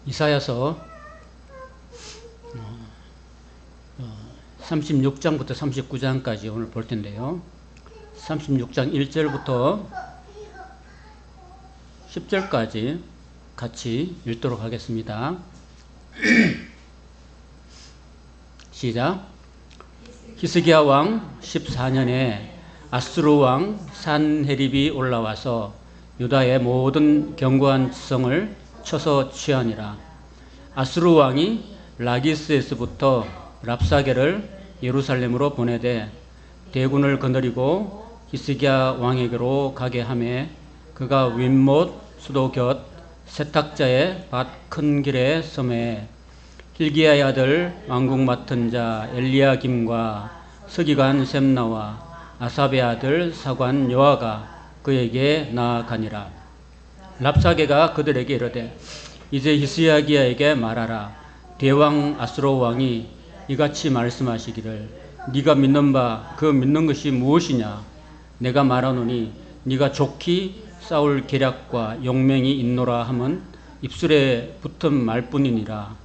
이사야서 36장부터 39장까지 오늘 볼 텐데요. 36장 1절부터 10절까지 같이 읽도록 하겠습니다. 시작. 히스기야 왕 14년에 아수르 왕 산헤립이 올라와서 유다의 모든 견고한 성을 쳐서 취하니라. 아수르 왕이 라기스에서부터 랍사게를 예루살렘으로 보내되 대군을 거느리고 히스기야 왕에게로 가게 하매 그가 윗못 수도 곁 세탁자의 밭 큰 길에 서매 hil기야의 아들 왕국 맡은 자 엘리야김과 서기관 셈나와 아삽의 아들 사관 요아가 그에게 나아가니라. 랍사게가 그들에게 이르되 이제 히스기야에게 말하라. 대왕 아수르 왕이 이같이 말씀하시기를 네가 믿는 바 그 믿는 것이 무엇이냐. 내가 말하노니 네가 좋게 싸울 계략과 용맹이 있노라 함은 입술에 붙은 말뿐이니라.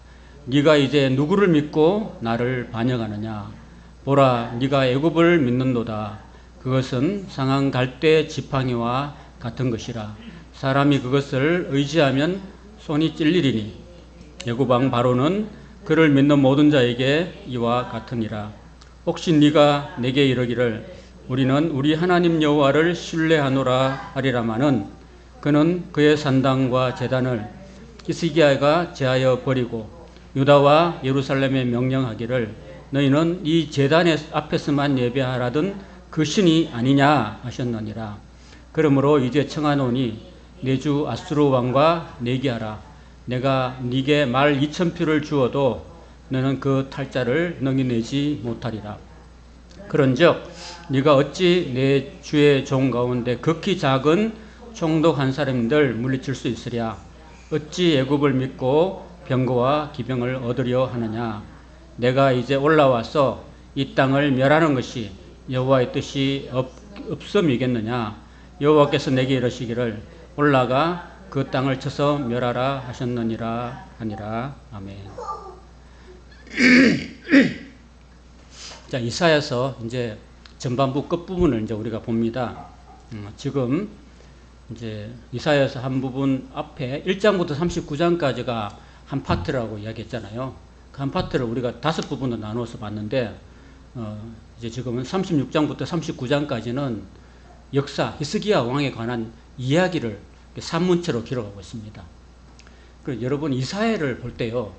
네가 이제 누구를 믿고 나를 반역하느냐. 보라, 네가 애굽을 믿는도다. 그것은 상한 갈대 지팡이와 같은 것이라. 사람이 그것을 의지하면 손이 찔리리니 애굽 왕 바로는 그를 믿는 모든 자에게 이와 같으니라. 혹시 네가 내게 이르기를 우리는 우리 하나님 여호와를 신뢰하노라 하리라마는 그는 그의 산당과 제단을 히스기야가 제하여 버리고 유다와 예루살렘에 명령하기를 너희는 이 제단의 앞에서만 예배하라던 그 신이 아니냐 하셨느니라. 그러므로 이제 청하노니 내 주 아수르 왕과 내기하라. 내가 네게 말 2000표를 주어도 너는 그 탈자를 넘겨내지 못하리라. 그런즉 네가 어찌 내 주의 종 가운데 극히 작은 총독한 사람들 물리칠 수 있으랴. 어찌 애굽을 믿고 병거와 기병을 얻으려 하느냐. 내가 이제 올라와서 이 땅을 멸하는 것이 여호와의 뜻이 없음이겠느냐. 여호와께서 내게 이르시기를 올라가 그 땅을 쳐서 멸하라 하셨느니라 하니라. 아멘. 자, 이사야서 이제 전반부 끝부분을 이제 우리가 봅니다. 지금 이제 이사야서 한 부분 앞에 1장부터 39장까지가 한 파트라고 이야기했잖아요. 그 한 파트를 우리가 5부분으로 나누어서 봤는데, 이제 지금은 36장부터 39장까지는 역사, 히스기야 왕에 관한 이야기를 산문체로 기록하고 있습니다. 그래서 여러분 이사야를 볼 때요,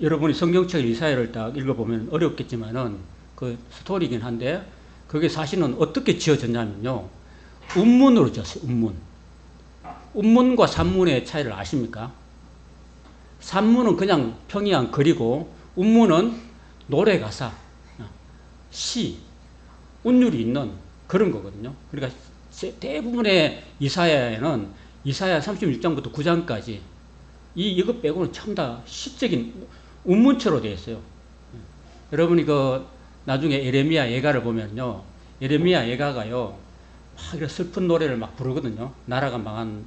여러분이 성경책 이사야를 딱 읽어보면 어렵겠지만은 그 스토리이긴 한데, 그게 사실은 어떻게 지어졌냐면요, 운문으로 지었어요. 운문과 산문의 차이를 아십니까? 산문은 그냥 평이한 글이고, 운문은 노래 가사, 시, 운율이 있는 그런 거거든요. 그러니까 대부분의 이사야에는 이사야 36장부터 9장까지 이거 빼고는 전부 다 시적인 운문체로 되어 있어요. 여러분이 그 나중에 예레미야 예가를 보면요, 예레미야 예가가요 막 이렇게 슬픈 노래를 막 부르거든요. 나라가 망한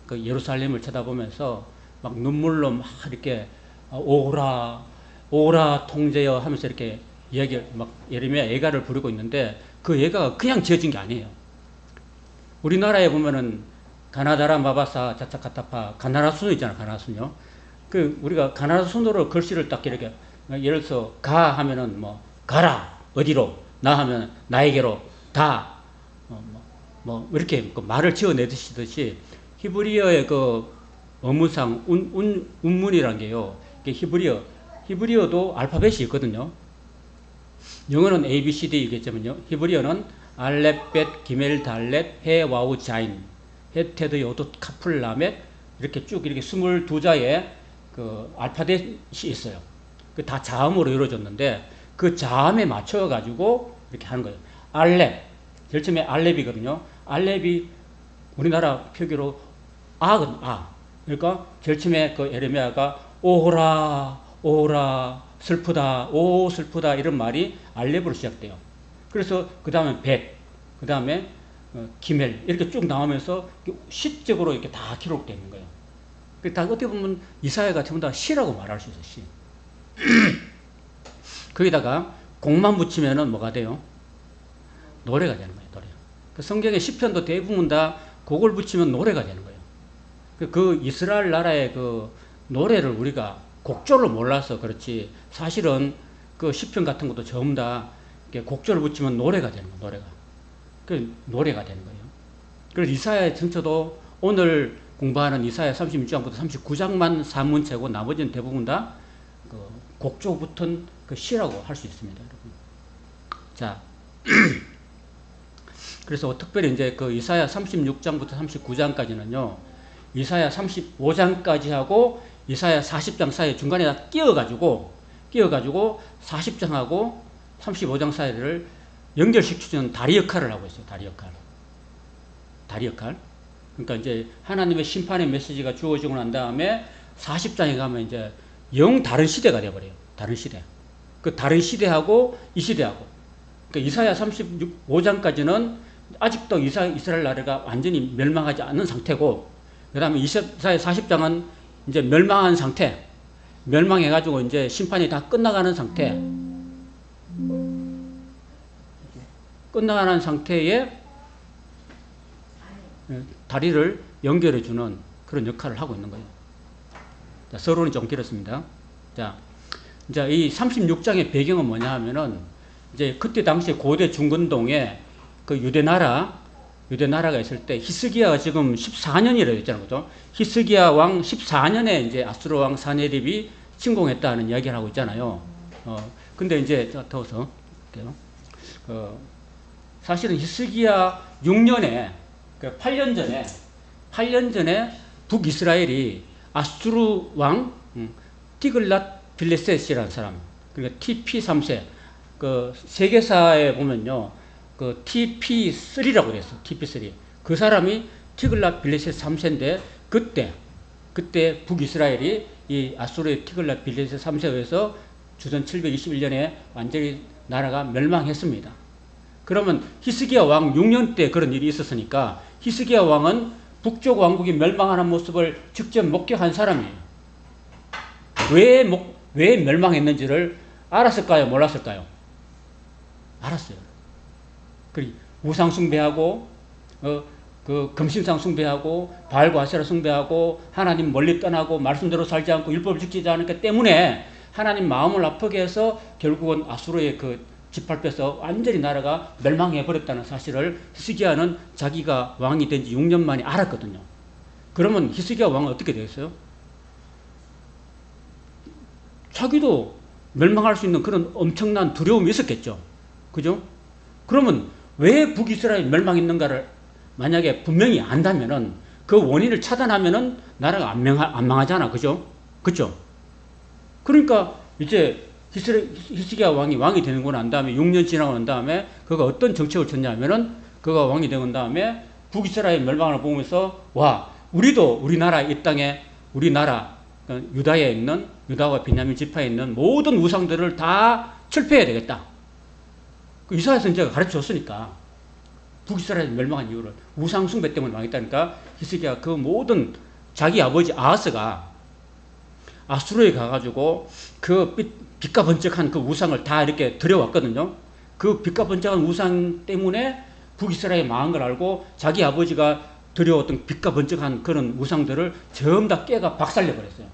그 예루살렘을 쳐다보면서 막 눈물로 막 이렇게 오라 오라 통제여 하면서 이렇게 이야기 막 예레미야 예가를 부르고 있는데, 그 예가가 그냥 지어진 게 아니에요. 우리나라에 보면은 가나다라 마바사 자차카타파 가나라 순우 있잖아요. 가나라 순요. 그 우리가 가나라 순으로 글씨를 딱 이렇게 예를 들어서 가 하면은 뭐 가라 어디로, 나 하면 나에게로, 다 뭐 이렇게 그 말을 지어내듯이 히브리어의 그 어무상 운문이란 게요, 히브리어도 알파벳이 있거든요. 영어는 A, B, C, D이겠지만요, 히브리어는 알렙, 벳, 기멜, 달렛, 해, 와우, 자인, 헤테드, 요드, 카플, 라멧, 이렇게 쭉 이렇게 22자의 그 알파벳이 있어요. 그 다 자음으로 이루어졌는데, 그 자음에 맞춰가지고 이렇게 하는 거예요. 알렙, 제일 처음에 알렙이거든요. 알렙이 우리나라 표기로 아거든, 아. 그러니까 제일 처음에 그 예레미야가 오라, 오라, 슬프다, 오, 슬프다, 이런 말이 알렙으로 시작돼요. 그래서 그 다음에 벳, 그 다음에 기멜, 이렇게 쭉 나오면서 시적으로 이렇게 다 기록되는 거예요. 다 어떻게 보면 이사야가 전부 다 시라고 말할 수 있어요. 시. 거기다가 곡만 붙이면은 뭐가 돼요? 노래가 되는 거예요. 노래. 그 성경의 시편도 대부분 다 곡을 붙이면 노래가 되는 거예요. 그 이스라엘 나라의 그 노래를 우리가 곡조를 몰라서 그렇지, 사실은 그 시편 같은 것도 전부 다 곡조를 붙이면 노래가 되는 거예요. 노래가. 그 노래가 되는 거예요. 그래서 이사야 전체도 오늘 공부하는 이사야 36장부터 39장만 산문체고 나머지는 대부분 다 그 곡조 붙은 그 시라고 할 수 있습니다, 여러분. 자, 그래서 특별히 이제 그 이사야 36장부터 39장까지는요, 이사야 35장까지 하고 이사야 40장 사이 중간에 다 끼어가지고 40장하고 35장 사이를 연결시키는 다리 역할을 하고 있어요. 다리 역할. 그러니까 이제 하나님의 심판의 메시지가 주어지고 난 다음에 40장에 가면 이제 영 다른 시대가 되어버려요. 다른 시대. 그 다른 시대하고 이 시대하고. 그러니까 이사야 35장까지는 아직도 이스라엘 나라가 완전히 멸망하지 않은 상태고, 그 다음에 이사야 40장은 이제 멸망한 상태. 멸망해가지고 이제 심판이 다 끝나가는 상태. 끝나가는 상태에 다리를 연결해주는 그런 역할을 하고 있는 거예요. 자, 서론이 좀 길었습니다. 자, 이제 이 36장의 배경은 뭐냐 하면은, 이제 그때 당시에 고대 중건동에 그 유대나라가 있을 때 히스기야가 지금 14년이라고 했잖아요. 그죠? 히스기야 왕 14년에 이제 아수르 왕 사네립이 침공했다는 이야기를 하고 있잖아요. 근데 이제 더워서 볼게요. 사실은 히스기야 6년에, 8년 전에 북이스라엘이 아수르 왕 티글랏 빌레셋이라는 사람, 그러니까 TP3세, 그 세계사에 보면요, 그 TP3라고 되어 있어요. TP3. 그 사람이 티글랏 빌레셋 3세인데, 그때 북이스라엘이 이 아수르의 티글랏 빌레셋 3세에 의해서 주전 721년에 완전히 나라가 멸망했습니다. 그러면 히스기야 왕 6년 때 그런 일이 있었으니까 히스기야 왕은 북쪽 왕국이 멸망하는 모습을 직접 목격한 사람이에요. 왜 멸망했는지를 알았을까요? 몰랐을까요? 알았어요. 그리고 우상 숭배하고, 그 금신상 숭배하고, 바알과 아세라 숭배하고, 하나님 멀리 떠나고, 말씀대로 살지 않고, 율법을 지키지 않기 때문에 하나님 마음을 아프게 해서 결국은 아수르의 그 짓밟혀서 완전히 나라가 멸망해버렸다는 사실을 히스기야는 자기가 왕이 된 지 6년 만에 알았거든요. 그러면 히스기야 왕은 어떻게 되겠어요? 자기도 멸망할 수 있는 그런 엄청난 두려움이 있었겠죠. 그죠? 그러면 왜 북이스라엘 멸망했는가를 만약에 분명히 안다면은 그 원인을 차단하면은 나라가 안 망하잖아. 그죠? 그죠? 그러니까 이제 히스기야 왕이 되는 난 다음에 6년 지나고 난 다음에 그가 어떤 정책을 쳤냐면은 그가 왕이 되고 난 다음에 북이스라엘 멸망을 보면서 와, 우리도 우리나라 이 땅에 우리나라 유다에 있는 유다와 베냐민 지파에 있는 모든 우상들을 다 철폐해야 되겠다. 그 이사야 선지자가 가르쳐줬으니까 북이스라엘 멸망한 이유를 우상 숭배 때문에 망했다니까 히스기야 그 모든 자기 아버지 아하스가 아수르에 가가지고 그 빛과 번쩍한 그 우상을 다 이렇게 들여왔거든요. 그 빛과 번쩍한 우상 때문에 북이스라엘 망한 걸 알고 자기 아버지가 들여왔던 빛과 번쩍한 그런 우상들을 전부 다 깨가 박살내버렸어요.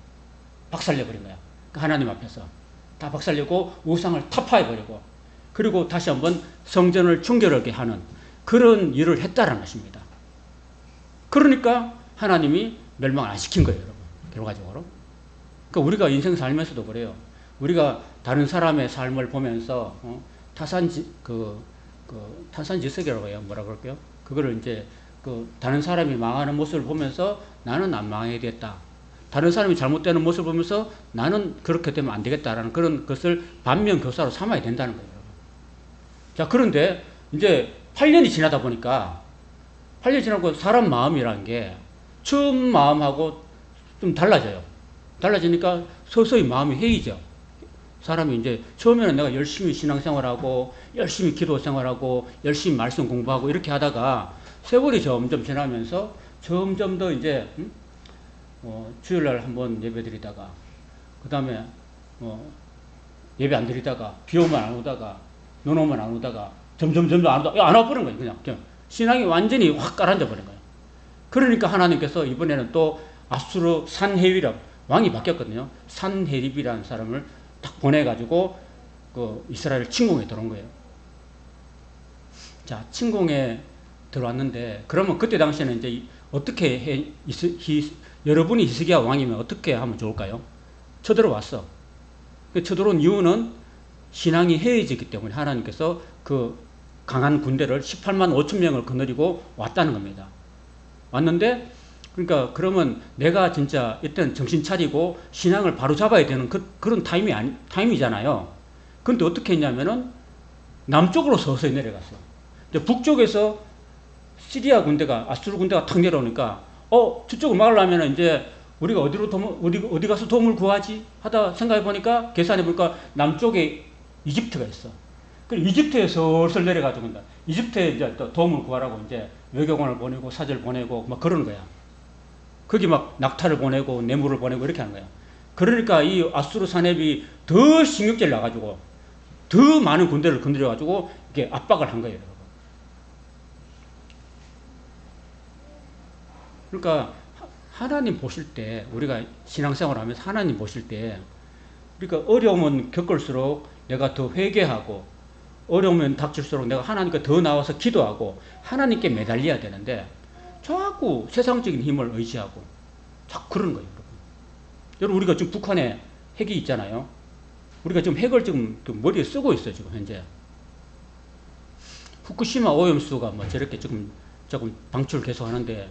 박살내버린 거야. 하나님 앞에서. 다 박살내고 우상을 타파해버리고 그리고 다시 한번 성전을 충결하게 하는 그런 일을 했다라는 것입니다. 그러니까 하나님이 멸망을 안 시킨 거예요, 여러분. 결과적으로. 그러니까 우리가 인생 살면서도 그래요. 우리가 다른 사람의 삶을 보면서 타산지석이라고 해요. 뭐라 그럴게요? 그거를 이제 다른 사람이 망하는 모습을 보면서 나는 안 망해야겠다. 다른 사람이 잘못되는 모습을 보면서 나는 그렇게 되면 안 되겠다라는 그런 것을 반면교사로 삼아야 된다는 거예요. 자, 그런데 이제 8년이 지나다 보니까 8년 지나고 사람 마음이라는 게 처음 마음하고 좀 달라져요. 달라지니까 서서히 마음이 회의죠. 사람이 이제 처음에는 내가 열심히 신앙생활하고 열심히 기도생활하고 열심히 말씀 공부하고 이렇게 하다가 세월이 점점 지나면서 점점 더 이제 주일날 한번 예배 드리다가, 그 다음에 예배 안 드리다가, 비 오면 안 오다가, 눈 오면 안 오다가, 점점 안 와버린 거예요. 그냥 신앙이 완전히 확 가라앉아 버린 거예요. 그러니까 하나님께서 이번에는 또 아수르 산헤립 왕이 바뀌었거든요. 산헤립이라는 사람을 딱 보내가지고 그 이스라엘 침공에 들어온 거예요. 자, 침공에 들어왔는데, 그러면 그때 당시에는 이제 어떻게 여러분이 히스기야 왕이면 어떻게 하면 좋을까요? 쳐들어왔어. 쳐들어온 이유는 신앙이 해이해졌기 때문에 하나님께서 그 강한 군대를 18만 5천 명을 거느리고 왔다는 겁니다. 왔는데, 그러니까 그러면 내가 진짜 일단 정신 차리고 신앙을 바로 잡아야 되는 그런 타임이잖아요. 그런데 어떻게 했냐면은 남쪽으로 서서히 내려갔어요. 북쪽에서 시리아 군대가, 아수르 군대가 탁 내려오니까, 저쪽을 막으려면 이제 우리가 어디 가서 도움을 구하지? 하다 생각해 보니까, 계산해 보니까 남쪽에 이집트가 있어. 그리고 이집트에 슬슬 내려가지고, 이집트에 이제 또 도움을 구하라고 이제 외교관을 보내고 사절 보내고 막 그러는 거야. 거기 막 낙타를 보내고 뇌물을 보내고 이렇게 하는 거야. 그러니까 이 아수르 산헤립이 더 신경질 나가지고 더 많은 군대를 건드려가지고 이게 압박을 한 거예요. 그러니까 하나님 보실 때, 우리가 신앙생활 하면서 하나님 보실 때, 그러니까 어려움은 겪을수록 내가 더 회개하고, 어려우면 닥칠수록 내가 하나님께 더 나와서 기도하고 하나님께 매달려야 되는데, 자꾸 세상적인 힘을 의지하고 자꾸 그러는 거예요. 여러분, 우리가 지금 북한에 핵이 있잖아요. 우리가 지금 핵을 지금 머리에 쓰고 있어요. 지금 현재 후쿠시마 오염수가 뭐 저렇게 조금 방출 계속 하는데,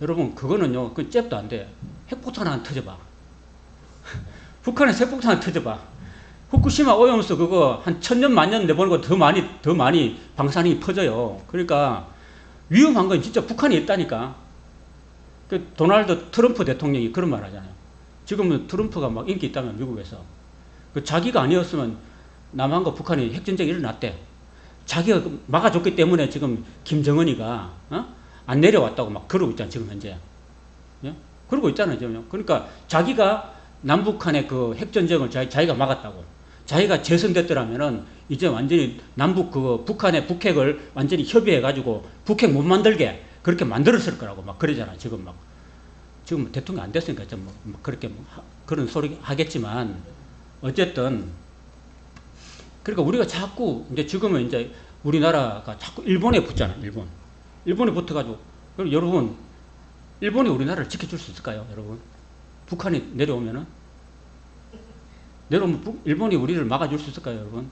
여러분 그거는요, 그 잽도 안 돼. 핵폭탄 하나 터져봐. 북한에서 핵폭탄 하나 터져봐. 후쿠시마 오염수 그거 한 1000년 만년 내보내고 더 많이 방사능이 퍼져요. 그러니까 위험한 건 진짜 북한에 있다니까. 그 도널드 트럼프 대통령이 그런 말 하잖아요. 지금은 트럼프가 막 인기 있다면 미국에서, 그 자기가 아니었으면 남한과 북한이 핵전쟁이 일어났대. 자기가 막아줬기 때문에 지금 김정은이가 안 내려왔다고 막 그러고 있잖아요. 지금 현재. 예? 그러고 있잖아요. 지금. 그러니까 자기가 남북한의 그 핵전쟁을 자기가 막았다고. 자기가 재선됐더라면은 이제 완전히 북한의 북핵을 완전히 협의해가지고 북핵 못 만들게 그렇게 만들었을 거라고 막 그러잖아. 지금 대통령 안 됐으니까 좀 그렇게 그런 소리 하겠지만, 어쨌든 그러니까 우리가 자꾸 이제 지금은 이제 우리나라가 자꾸 일본에 붙잖아. 일본에 붙어가지고, 그럼 여러분, 일본이 우리나라를 지켜줄 수 있을까요? 여러분, 북한이 내려오면 일본이 우리를 막아줄 수 있을까요? 여러분,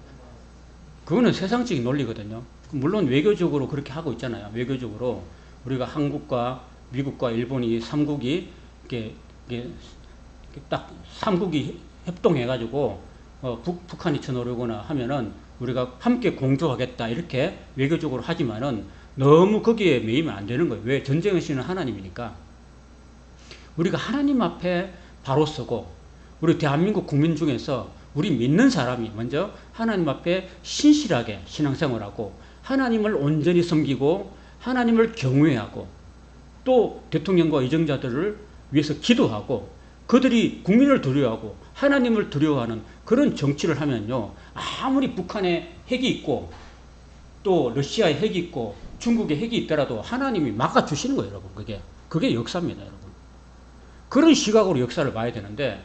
그거는 세상적인 논리거든요. 물론 외교적으로 그렇게 하고 있잖아요. 외교적으로 우리가 한국과 미국과 일본이 3국이 이렇게 딱 3국이 협동해가지고 북한이 쳐놓으려거나 하면은 우리가 함께 공조하겠다 이렇게 외교적으로 하지만은 너무 거기에 매이면 안 되는 거예요. 왜? 전쟁의 신은 하나님이니까. 우리가 하나님 앞에 바로 서고, 우리 대한민국 국민 중에서 우리 믿는 사람이 먼저 하나님 앞에 신실하게 신앙생활하고 하나님을 온전히 섬기고 하나님을 경외하고 또 대통령과 의정자들을 위해서 기도하고 그들이 국민을 두려워하고 하나님을 두려워하는 그런 정치를 하면요, 아무리 북한에 핵이 있고 또 러시아에 핵이 있고 중국에 핵이 있더라도 하나님이 막아주시는 거예요. 여러분, 그게 역사입니다. 여러분, 그런 시각으로 역사를 봐야 되는데,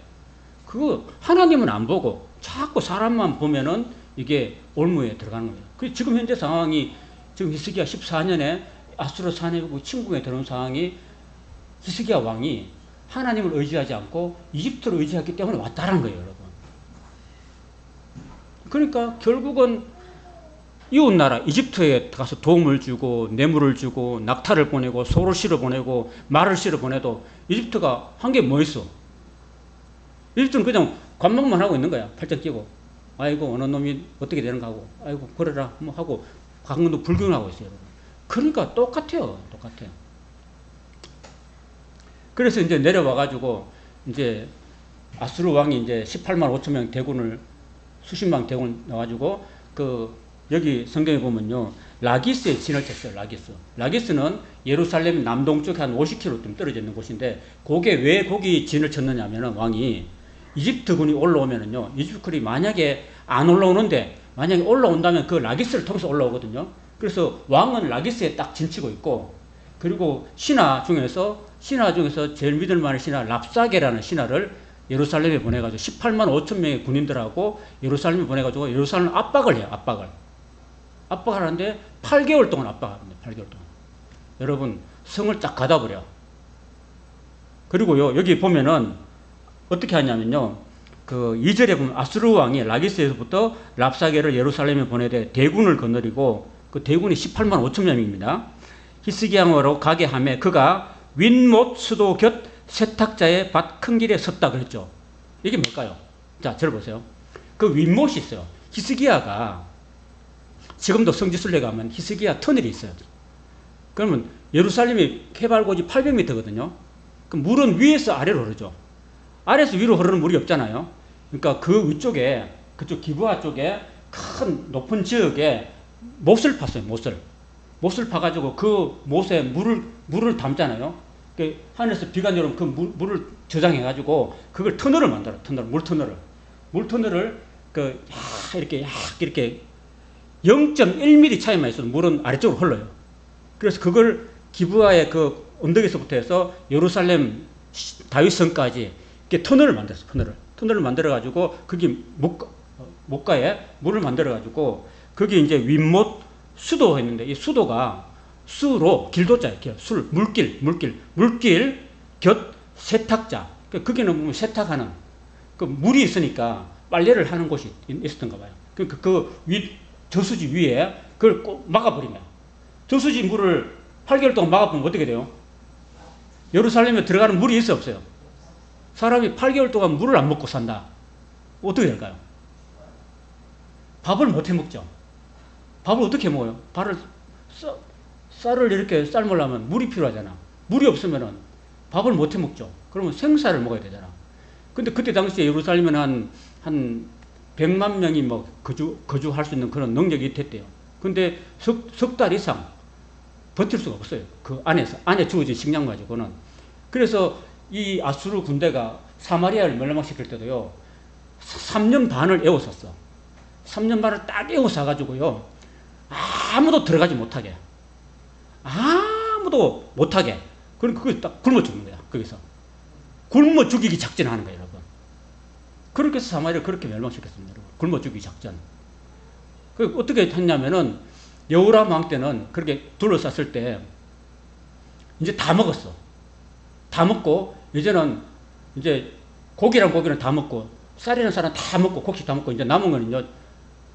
그거 하나님은 안 보고 자꾸 사람만 보면은 이게 올무에 들어가는 거예요. 그 지금 현재 상황이, 지금 히스기야 14년에 아수르 산헤립 침공에 들어온 상황이, 히스기야 왕이 하나님을 의지하지 않고 이집트를 의지했기 때문에 왔다라는 거예요. 여러분, 그러니까 결국은 이웃나라 이집트에 가서 도움을 주고 뇌물을 주고 낙타를 보내고 소를 실어 보내고 말을 실어 보내도 이집트가 한 게 뭐 있어? 이집트는 그냥 관망만 하고 있는 거야. 팔짱 끼고, 아이고 어느 놈이 어떻게 되는가 하고, 아이고 그래라 뭐 하고 강원도 불경하고 있어요. 여러분, 그러니까 똑같아요. 그래서 이제 내려와가지고 이제 아수르 왕이 이제 18만 5천 명 대군을, 수십만 대군 나와가지고 그 여기 성경에 보면요. 라기스에 진을 쳤어요. 라기스는 예루살렘 남동쪽에 한 50km 떨어져 있는 곳인데, 그게 왜 거기 진을 쳤느냐 하면은 왕이 이집트군이 올라오면은요. 이집트군이 만약에 안 올라오는데, 만약에 올라온다면 그 라기스를 통해서 올라오거든요. 그래서 왕은 라기스에 딱 진치고 있고, 그리고 신하 중에서 제일 믿을 만한 신하 랍사게라는 신하를 예루살렘에 보내가지고 18만 5천 명의 군인들하고 예루살렘에 보내가지고 예루살렘 압박을 해요. 압박을 하는데 8개월 동안 압박합니다. 8개월 동안. 여러분, 성을 딱 가다버려. 그리고요, 여기 보면은 어떻게 하냐면요. 그 2절에 보면 아수르 왕이 라기스에서부터 랍사게를 예루살렘에 보내되 대군을 거느리고, 그 대군이 18만 5천 명입니다. 히스기야로 가게 하며 그가 윈못 수도 곁 세탁자의 밭 큰 길에 섰다 그랬죠. 이게 뭘까요? 자, 들어보세요. 그 윈못이 있어요. 히스기야가 지금도 성지순례 가면 히스기야 터널이 있어요. 그러면 예루살렘이 해발고지 800m거든요. 그 물은 위에서 아래로 흐르죠. 아래에서 위로 흐르는 물이 없잖아요. 그러니까 그 위쪽에, 그쪽 기브아 쪽에 큰 높은 지역에 못을 팠어요. 못을 파가지고 그 못에 물을 담잖아요. 그 하늘에서 비가 내려오면 그 물을 저장해가지고 그걸 터널을 만들어. 물터널을 이렇게 0.1mm 차이만 있어도 물은 아래쪽으로 흘러요. 그래서 그걸 기브아의 그 언덕에서부터 해서 예루살렘 다윗성까지 이렇게 터널을 만들었어요. 터널을 만들어가지고 거기 목가에 물을 만들어가지고 거기 이제 윗못 수도 했는데, 이 수도가 수로 길도자예요. 물길 곁 세탁자. 거기는 보면 세탁하는 그 물이 있으니까 빨래를 하는 곳이 있었던가 봐요. 그 저수지 위에 그걸 꼭 막아버리면, 저수지 물을 8개월 동안 막아보면 어떻게 돼요? 예루살렘에 들어가는 물이 있어 없어요? 사람이 8개월 동안 물을 안 먹고 산다. 어떻게 될까요? 밥을 못 해 먹죠. 밥을 어떻게 먹어요? 쌀을 이렇게 삶으려면 물이 필요하잖아. 물이 없으면은 밥을 못 해 먹죠. 그러면 생쌀을 먹어야 되잖아. 근데 그때 당시에 예루살렘은 한 100만 명이 뭐 거주할 수 있는 그런 능력이 있댔대요. 근데 석 달 이상 버틸 수가 없어요. 그 안에 주어진 식량 가지고는. 그래서 이 아수르 군대가 사마리아를 멸망시킬 때도요, 3년 반을 에워쌌어. 3년 반을 딱 에워싸가지고요, 아무도 들어가지 못하게. 그럼 그걸 딱 굶어 죽는 거야. 거기서. 굶어 죽이기 작전하는 거예요, 여러분. 그렇게 해서 사마리아를 그렇게 멸망시켰습니다, 여러분. 굶어 죽이기 작전. 그 어떻게 했냐면은, 여호람 왕 때는 그렇게 둘러쌌을 때, 이제 다 먹었어. 다 먹고, 이제는 이제 고기는 다 먹고, 쌀이는 사람 다 먹고, 곡식 다 먹고, 이제 남은 건 이제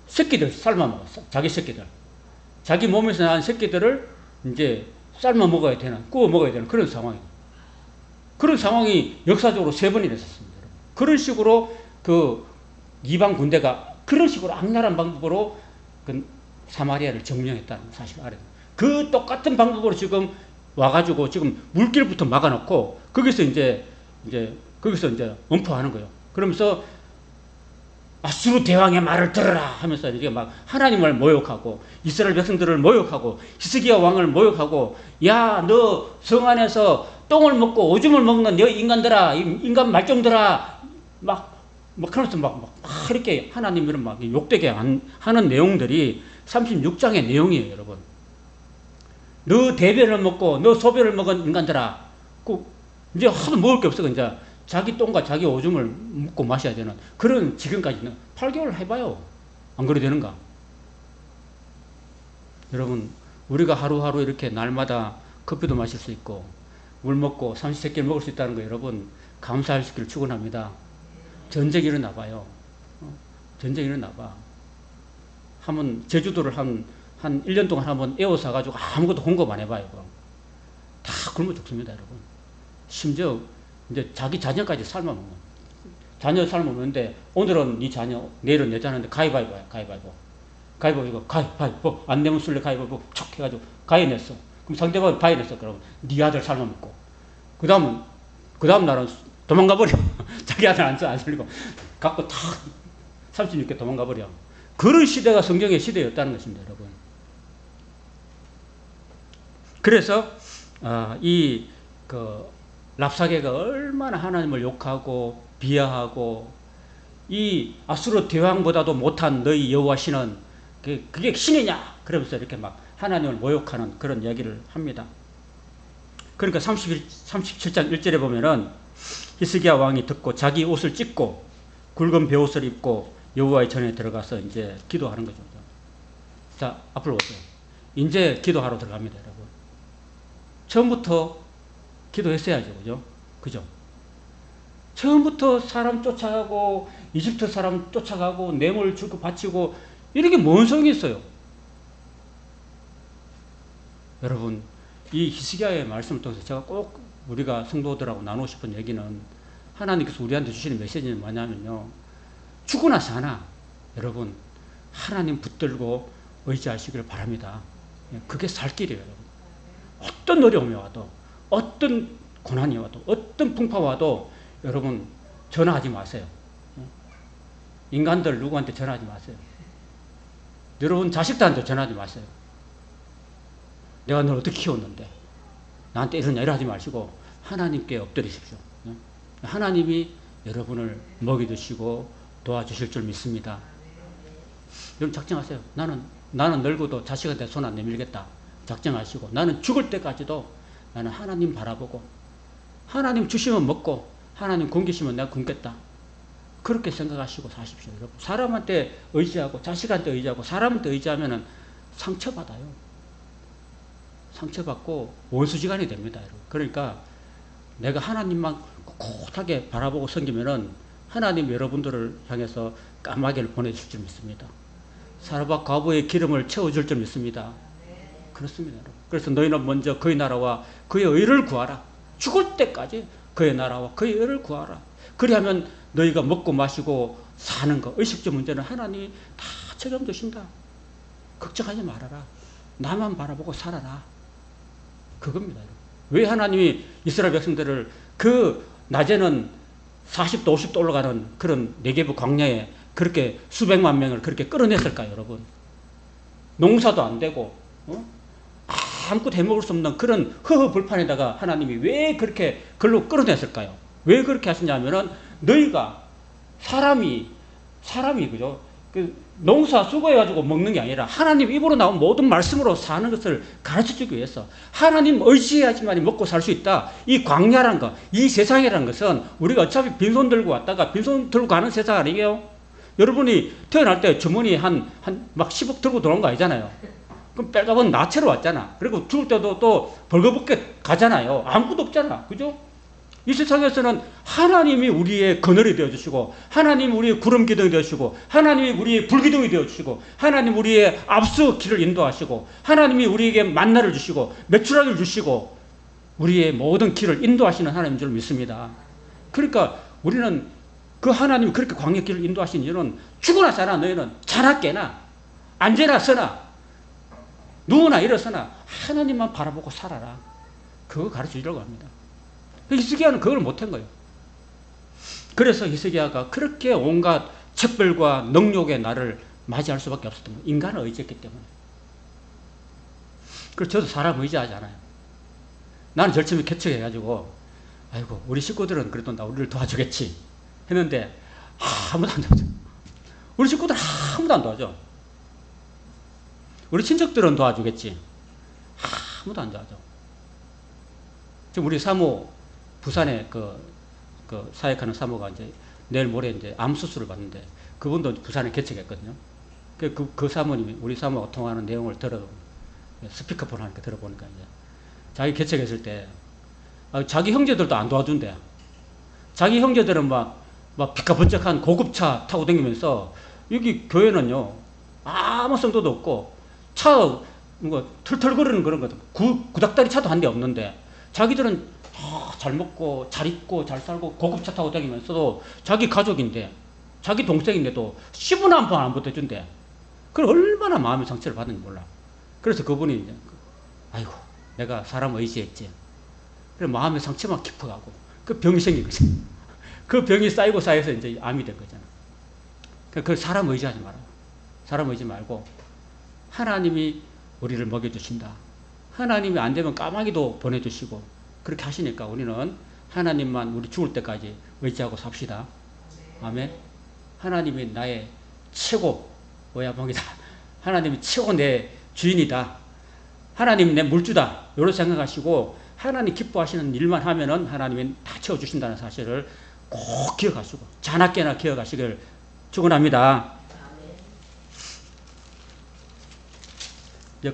새끼들 삶아 먹어. 자기 새끼들. 자기 몸에서 난 새끼들을 이제 삶아 먹어야 되는, 구워 먹어야 되는 그런 상황이에요. 그런 상황이 역사적으로 3번이나 있었습니다. 그런 식으로 그 이방 군대가 그런 식으로 악랄한 방법으로 그 사마리아를 점령했다는 사실을 알아야 돼요. 그 똑같은 방법으로 지금 와가지고 지금 물길부터 막아놓고 거기서 이제 엄포하는 거예요. 그러면서 아수르 대왕의 말을 들어라 하면서 이게 막 하나님을 모욕하고 이스라엘 백성들을 모욕하고 히스기야 왕을 모욕하고, 야, 너 성 안에서 똥을 먹고 오줌을 먹는 너 인간들아, 인간 말종들아, 막 그러면서 막 이렇게 하나님을 막 욕되게 하는 내용들이 36장의 내용이에요, 여러분. 너 대변을 먹고 너 소변을 먹은 인간들아, 이제 하도 먹을 게 없어. 이제 자기 똥과 자기 오줌을 먹고 마셔야 되는 그런, 지금까지는 8개월 해봐요. 안 그래 되는가? 여러분, 우리가 하루하루 이렇게 날마다 커피도 마실 수 있고 물 먹고 삼시세끼를 먹을 수 있다는 거, 여러분 감사할 수 있기를 축원합니다. 전쟁이 일어나 봐요. 전쟁이 일어나 봐. 한번 제주도를 한 1년 동안 한번 에워싸 가지고 아무것도 공급 안 해봐요. 다 굶어 죽습니다, 여러분. 심지어 이제 자기 자녀까지 삶아 먹는. 자녀 삶아 먹는데, 오늘은 네 자녀, 내일은 내 자녀인데 가위바위보야, 가위바위보. 안 내면 술래 가위바위보 촉 해가지고 가위 냈어. 그럼 상대방은 바위 냈어. 그러면 네 아들 삶아 먹고. 그 다음 날은 도망가 버려. 자기 아들 안 살리고 갖고 다 36개 도망가 버려. 그런 시대가 성경의 시대였다는 것입니다, 여러분. 그래서 그 랍사게가 얼마나 하나님을 욕하고 비하하고 이 아수르 대왕보다도 못한 너희 여호와시는 그게 신이냐 그러면서 이렇게 막 하나님을 모욕하는 그런 이야기를 합니다. 그러니까 37장 1절에 보면은 히스기야 왕이 듣고 자기 옷을 찢고 굵은 베옷을 입고 여호와의 전에 들어가서 이제 기도하는 거죠. 자, 앞으로 오세요. 이제 기도하러 들어갑니다, 여러분. 처음부터 기도했어야죠, 그죠? 그죠? 처음부터 사람 쫓아가고 이집트 사람 쫓아가고 뇌물 주고 바치고 이렇게 뭔 소용이 있어요? 여러분, 이 히스기야의 말씀을 통해서 제가 꼭 우리가 성도들하고 나누고 싶은 얘기는 하나님께서 우리한테 주시는 메시지는 뭐냐면요, 죽으나 사나 여러분 하나님 붙들고 의지하시기를 바랍니다. 그게 살 길이에요, 여러분. 어떤 어려움이 와도 어떤 고난이 와도 어떤 풍파가 와도 여러분 전화하지 마세요. 인간들 누구한테 전화하지 마세요. 여러분 자식들한테 전화하지 마세요. 내가 널 어떻게 키웠는데 나한테 이러냐 이러지 마시고 하나님께 엎드리십시오. 하나님이 여러분을 먹여주시고 도와주실 줄 믿습니다. 여러분 작정하세요. 나는 늙어도 자식한테 손 안 내밀겠다. 작정하시고 나는 죽을 때까지도 나는 하나님 바라보고 하나님 주시면 먹고 하나님 굶기시면 내가 굶겠다. 그렇게 생각하시고 사십시오. 여러분. 사람한테 의지하고 자식한테 의지하고 사람한테 의지하면 상처받아요. 상처받고 원수지간이 됩니다. 여러분. 그러니까 내가 하나님만 꼿하게 바라보고 섬기면은 하나님 여러분들을 향해서 까마귀를 보내줄 줄 믿습니다. 사르밧 과부의 기름을 채워줄 줄 믿습니다. 그렇습니다. 여러분. 그래서 너희는 먼저 그의 나라와 그의 의를 구하라. 죽을 때까지 그의 나라와 그의 의를 구하라. 그리하면 너희가 먹고 마시고 사는 거, 의식주 문제는 하나님이 다 책임지신다. 걱정하지 말아라. 나만 바라보고 살아라. 그겁니다. 여러분. 왜 하나님이 이스라엘 백성들을 그 낮에는 40도 50도 올라가는 그런 네게브 광야에 그렇게 수백만 명을 그렇게 끌어냈을까요, 여러분? 농사도 안 되고 아무것도 해먹을 수 없는 그런 허허벌판에다가 하나님이 왜 그렇게 글로 끌어냈을까요? 왜 그렇게 하시냐면은 너희가 사람이 그죠? 그 농사 수고해가지고 먹는 게 아니라 하나님 입으로 나온 모든 말씀으로 사는 것을 가르쳐주기 위해서 하나님 의지해야지만 먹고 살 수 있다. 이 광야란 거, 이 세상이라는 것은 우리가 어차피 빈손 들고 왔다가 빈손 들고 가는 세상 아니에요? 여러분이 태어날 때 주머니에 막 10억 들고 들어온 거 아니잖아요. 그럼 뺄가본 나체로 왔잖아. 그리고 죽을 때도 또 벌거벗게 가잖아요. 아무것도 없잖아. 그죠? 이 세상에서는 하나님이 우리의 그늘이 되어주시고 하나님이 우리의 구름기둥이 되어주시고 하나님이 우리의 불기둥이 되어주시고 하나님이 우리의 앞서 길을 인도하시고 하나님이 우리에게 만나를 주시고 메추라기를 주시고 우리의 모든 길을 인도하시는 하나님인 줄 믿습니다. 그러니까 우리는 그 하나님이 그렇게 광야 길을 인도하신 이유는 죽으나 사나 너희는 자나 깨나 앉으나 서나 누우나 일어서나 하나님만 바라보고 살아라. 그거 가르쳐주려고 합니다. 히스기야는 그걸 못한 거예요. 그래서 히스기야가 그렇게 온갖 책벌과 능욕의 날을 맞이할 수밖에 없었던 거예요. 인간을 의지했기 때문에. 그래서 저도 사람 의지하지 않아요. 나는 절침이 개척해가지고 아이고 우리 식구들은 그래도 나 우리를 도와주겠지 했는데 아무도 안 도와줘. 우리 식구들 아무도 안 도와줘. 우리 친척들은 도와주겠지. 아무도 안 도와줘. 지금 우리 사모 부산에 그 사역하는 사모가 이제 내일 모레 이제 암 수술을 받는데 그분도 부산에 개척했거든요. 그 사모님이 우리 사모가 통하는 내용을 스피커폰 하니까 들어보니까 이제 자기 개척했을 때 자기 형제들도 안 도와준대. 자기 형제들은 막 비까번쩍한 고급차 타고 다니면서 여기 교회는요 아무 성도도 없고 차 뭐 털털거리는 그런 것도 구닥다리 차도 한 대 없는데 자기들은 잘 먹고 잘 입고 잘 살고 고급차 타고 다니면서도 자기 가족인데 자기 동생인데도 10분 한 번 안 보태준대. 그럼 얼마나 마음의 상처를 받는지 몰라. 그래서 그분이 이제 아이고 내가 사람 의지했지. 그래 마음의 상처만 깊어가고 그 병이 생긴 거지. 그 병이 쌓이고 쌓여서 이제 암이 된 거잖아. 그 사람 의지하지 마라. 사람 의지 말고 하나님이 우리를 먹여주신다. 하나님이 안 되면 까마귀도 보내주시고 그렇게 하시니까 우리는 하나님만 우리 죽을 때까지 의지하고 삽시다. 아멘. 하나님이 나의 최고 모야봉이다. 하나님이 최고 내 주인이다. 하나님이 내 물주다. 이렇게 생각하시고 하나님 기뻐하시는 일만 하면은 하나님이 다 채워주신다는 사실을 꼭 기억하시고 자나깨나 기억하시길 축원합니다.